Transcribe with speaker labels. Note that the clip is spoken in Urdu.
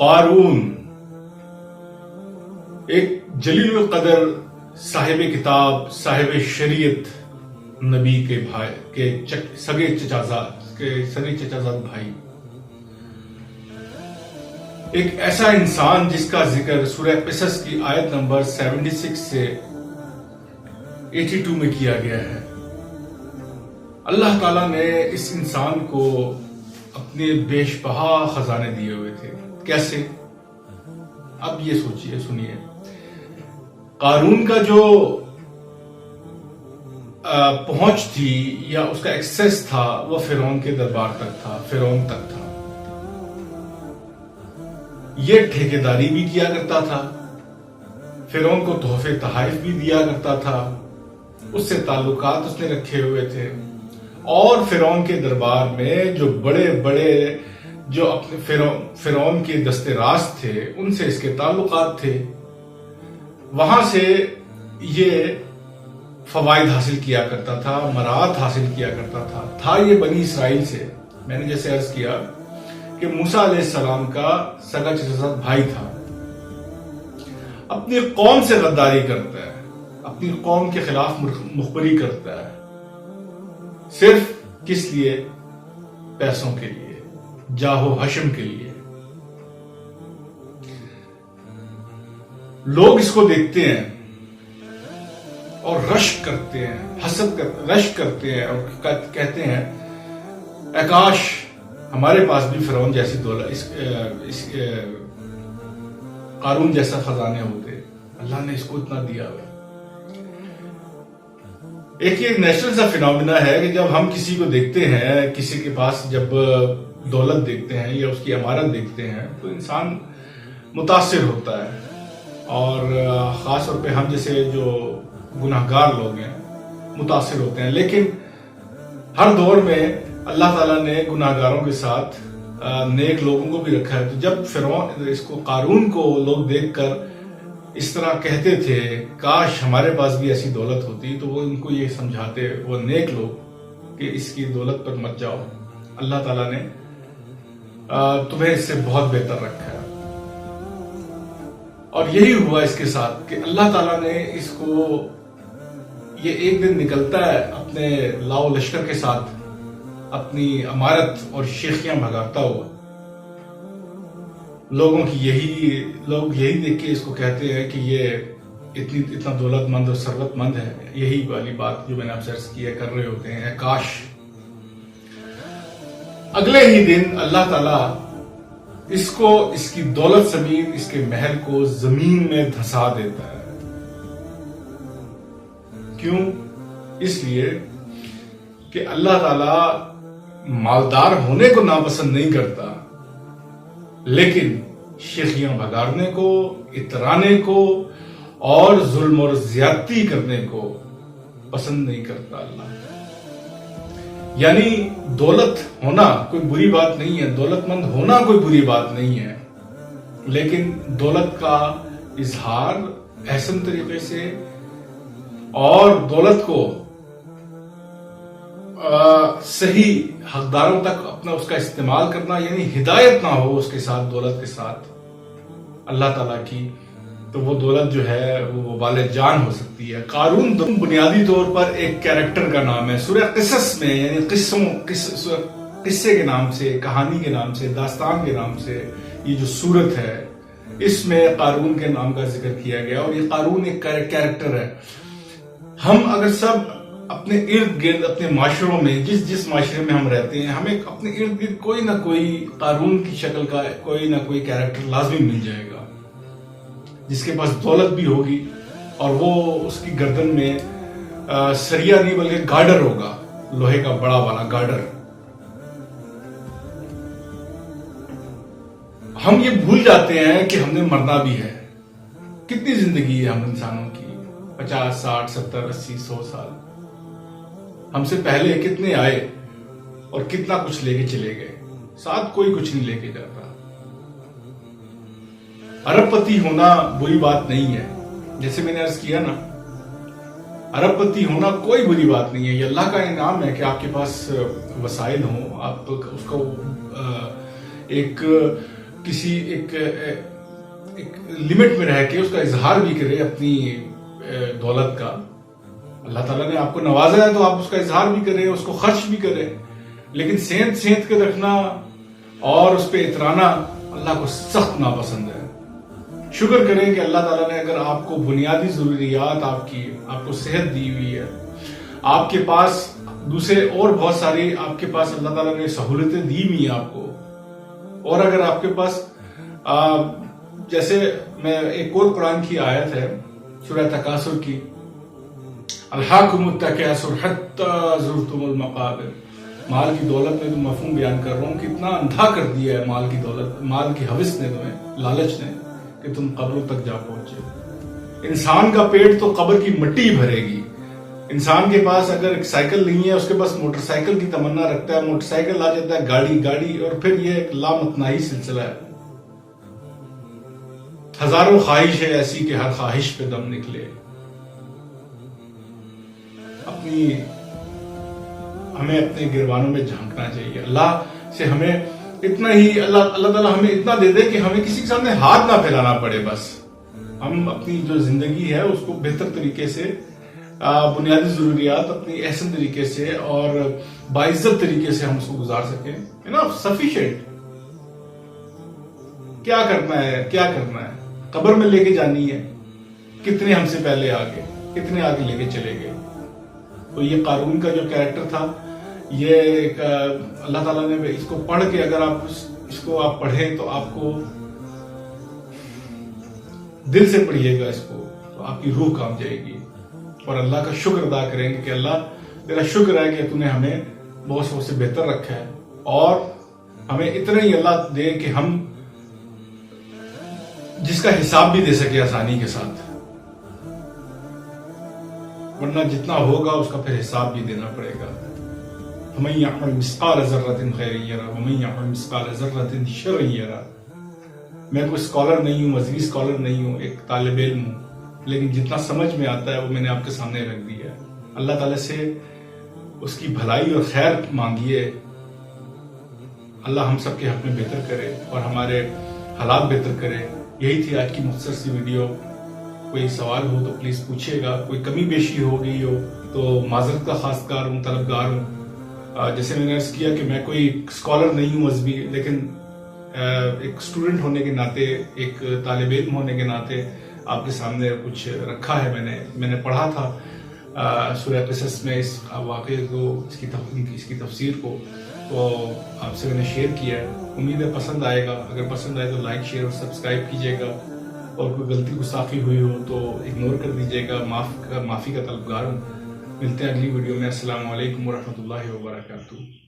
Speaker 1: قارون ایک جلیل القدر صاحب کتاب، صاحب شریعت، نبی کے بھائی کے سگے چچازاد بھائی، ایک ایسا انسان جس کا ذکر سورہ قصص کی آیت نمبر 76 سے 82 میں کیا گیا ہے۔ اللہ تعالیٰ نے اس انسان کو اپنے بیش بہا خزانے دیے ہوئے تھے۔ کیسے؟ اب یہ سوچئے، سنیے۔ قارون کا جو پہنچ تھی یا اس کا ایکسیس تھا وہ فرعون کے دربار تک تھا، فرعون تک تھا۔ یہ ٹھیکیداری بھی کیا کرتا تھا، فرعون کو تحفے تحائف بھی دیا کرتا تھا، اس سے تعلقات اس نے رکھے ہوئے تھے، اور فرعون کے دربار میں جو بڑے بڑے جو اپنے فرعون کے دستے راست تھے ان سے اس کے تعلقات تھے، وہاں سے یہ فوائد حاصل کیا کرتا تھا، مراد حاصل کیا کرتا تھا یہ بنی اسرائیل سے۔ میں نے جیسے عرض کیا کہ موسیٰ علیہ السلام کا سگا چچازاد بھائی تھا، اپنی قوم سے غداری کرتا ہے، اپنی قوم کے خلاف مخبری کرتا ہے، صرف کس لیے؟ پیسوں کے لیے، جاہ و حشم کے لیے۔ لوگ اس کو دیکھتے ہیں اور رشک کرتے ہیں، رشک کرتے ہیں اور کہتے ہیں اے کاش ہمارے پاس بھی فرعون جیسی دولت، اس قارون جیسا خزانے ہوتے، اللہ نے اس کو اتنا دیا ہوا۔ ایک یہ نیچرل سا فینومینا ہے کہ جب ہم کسی کو دیکھتے ہیں، کسی کے پاس جب دولت دیکھتے ہیں یا اس کی عمارت دیکھتے ہیں تو انسان متاثر ہوتا ہے، اور خاص طور پہ ہم جیسے جو گناہگار لوگ ہیں متاثر ہوتے ہیں۔ لیکن ہر دور میں اللہ تعالیٰ نے گناہگاروں کے ساتھ نیک لوگوں کو بھی رکھا ہے۔ تو جب فرعون اس کو قارون کو لوگ دیکھ کر اس طرح کہتے تھے کاش ہمارے پاس بھی ایسی دولت ہوتی، تو وہ ان کو یہ سمجھاتے، وہ نیک لوگ، کہ اس کی دولت پر مت جاؤ، اللہ تعالیٰ نے تمہیں اس سے بہت بہتر رکھا ہے۔ اور یہی ہوا اس کے ساتھ کہ اللہ تعالیٰ نے اس کو، یہ ایک دن نکلتا ہے اپنے لاؤ لشکر کے ساتھ اپنی عمارت اور شیخیاں بھگاتا ہوا۔ لوگ یہی دیکھ کے اس کو کہتے ہیں کہ یہ اتنا دولت مند اور ثروت مند ہے، یہی والی بات جو میں نے آپ سے عرض کی ہے کر رہے ہوتے ہیں، کاش۔ اگلے ہی دن اللہ تعالیٰ اس کو، اس کی دولت سمیت اس کے محل کو زمین میں دھسا دیتا ہے۔ کیوں؟ اس لیے کہ اللہ تعالیٰ مالدار ہونے کو ناپسند نہیں کرتا، لیکن شیخیاں بگاڑنے کو، اترانے کو اور ظلم اور زیادتی کرنے کو پسند نہیں کرتا اللہ۔ یعنی دولت ہونا کوئی بری بات نہیں ہے، دولت مند ہونا کوئی بری بات نہیں ہے، لیکن دولت کا اظہار احسن طریقے سے اور دولت کو صحیح حقداروں تک اپنا اس کا استعمال کرنا، یعنی ہدایت نہ ہو اس کے ساتھ، دولت کے ساتھ اللہ تعالیٰ کی، تو وہ دولت جو ہے وہ وبال جان ہو سکتی ہے۔ قارون بنیادی طور پر ایک کیریکٹر کا نام ہے سورہ قصص میں، یعنی قصے کے نام سے، کہانی کے نام سے، داستان کے نام سے یہ جو سورت ہے اس میں قارون کے نام کا ذکر کیا گیا، اور یہ قارون ایک کیریکٹر ہے۔ ہم اگر سب اپنے ارد گرد، اپنے معاشروں میں، جس معاشرے میں ہم رہتے ہیں، ہمیں اپنے ارد گرد کوئی نہ کوئی قارون کی شکل کا کوئی نہ کوئی کیریکٹر لازمی مل جائے گا، جس کے پاس دولت بھی ہوگی اور وہ اس کی گردن میں سریا نہیں بلکہ گارڈر ہوگا، لوہے کا بڑا والا گارڈر۔ ہم یہ بھول جاتے ہیں کہ ہم نے مرنا بھی ہے۔ کتنی زندگی ہے ہم انسانوں کی؟ 50 60 70 80 100 سال۔ ہم سے پہلے کتنے آئے اور کتنا کچھ لے کے چلے گئے، ساتھ کوئی کچھ نہیں لے کے جاتا۔ ارب پتی ہونا بری بات نہیں ہے، جیسے میں نے عرض کیا نا، ارب پتی ہونا کوئی بری بات نہیں ہے، یہ اللہ کا انعام ہے کہ آپ کے پاس وسائل ہوں، آپ اس کو ایک کسی ایک لمٹ میں رہ کے اس کا اظہار بھی کرے اپنی دولت کا. اللہ تعالیٰ نے آپ کو نوازا ہے تو آپ اس کا اظہار بھی کریں، اس کو خرچ بھی کریں، لیکن سینت کے رکھنا اور اس پہ اترانا اللہ کو سخت ناپسند ہے. شکر کریں کہ اللہ تعالیٰ نے اگر آپ کو بنیادی ضروریات آپ کو صحت دی ہوئی ہے، آپ کے پاس دوسرے اور بہت ساری آپ کے پاس اللہ تعالیٰ نے سہولتیں دی ہوئی ہیں آپ کو، اور اگر آپ کے پاس جیسے میں ایک اور قرآن کی آیت ہے سورہ تکاثر کی، الہاکم التکاثر حتی زرتم المقابر. مال کی دولت میں تو مفہوم بیان کر رہا ہوں کہ اتنا اندھا کر دیا ہے مال کی دولت، مال کی ہوس نے تمہیں، لالچ نے، کہ تم قبروں تک جا پہنچے. انسان کا پیٹ تو قبر کی مٹی بھرے گی. انسان کے پاس اگر ایک سائیکل نہیں ہے، اس کے پاس موٹر سائیکل کی تمنا رکھتا ہے، موٹر سائیکل آ جاتا ہے گاڑی، اور پھر یہ ایک لامتناہی سلسلہ ہے. ہزاروں خواہش ہے ایسی کہ ہر خواہش پہ دم نکلے. ہمیں اپنے گریبانوں میں جھانکنا چاہیے. اللہ سے ہمیں اتنا ہی اللہ تعالیٰ ہمیں اتنا دے دے کہ ہمیں کسی کے سامنے ہاتھ نہ پھیلانا پڑے. بس ہم اپنی جو زندگی ہے اس کو بہتر طریقے سے، بنیادی ضروریات اپنی احسن طریقے سے اور باعزت طریقے سے ہم اس کو گزار سکیں. سفیشینٹ. کیا کرنا ہے؟ قبر میں لے کے جانی ہے. کتنے ہم سے پہلے آگے، کتنے آگے لے کے چلے گئے. تو یہ قارون کا جو کیریکٹر تھا، یہ اللہ تعالیٰ نے اس کو پڑھ کے، اگر آپ اس کو پڑھیں تو آپ کو دل سے پڑھیے گا اس کو، تو آپ کی روح کام جائے گی اور اللہ کا شکر ادا کریں گے کہ اللہ تیرا شکر ہے کہ تو نے ہمیں بہت سے بہتر رکھا ہے، اور ہمیں اتنا ہی اللہ دے کہ ہم جس کا حساب بھی دے سکے آسانی کے ساتھ، ورنہ جتنا ہوگا اس کا پھر حساب بھی دینا پڑے گا. وَمَن يَعْمَلْ مِثْقَالَ ذَرَّةٍ خَيْرًا يَرَهُ وَمَن يَعْمَلْ مِثْقَالَ ذَرَّةٍ شَرًّا يَرَهُ. میں کوئی اسکالر نہیں ہوں، مذہبی اسکالر نہیں ہوں، ایک طالب علم ہوں، لیکن جتنا سمجھ میں آتا ہے وہ میں نے آپ کے سامنے رکھ دیا ہے. اللہ تعالیٰ سے اس کی بھلائی اور خیر مانگیے. اللہ ہم سب کے حق میں بہتر کرے اور ہمارے حالات بہتر کرے. یہی تھی آج کی مختصر سی ویڈیو. کوئی سوال ہو تو پلیز پوچھیے گا، کوئی کمی بیشی ہو گئی ہو تو معذرت کا خواستگار ہوں، طلبگار ہوں. جیسے میں نے عرض کیا کہ میں کوئی اسکالر نہیں ہوں مذہبی، لیکن ایک اسٹوڈنٹ ہونے کے ناطے، ایک طالب علم ہونے کے ناطے آپ کے سامنے کچھ رکھا ہے. میں نے پڑھا تھا سورہ قصص میں اس واقعے کو، اس کی تفسیر کو، تو آپ سے میں نے شیئر کیا ہے. امید ہے پسند آئے گا. اگر پسند آئے تو لائک، شیئر اور سبسکرائب کیجیے گا، اور کوئی غلطی گستاخی ہوئی ہو تو اگنور کر دیجیے گا. معافی کا طلبگار ہوں. ملتے ہیں اگلی ویڈیو میں. السلام علیکم ورحمۃ اللہ وبرکاتہ.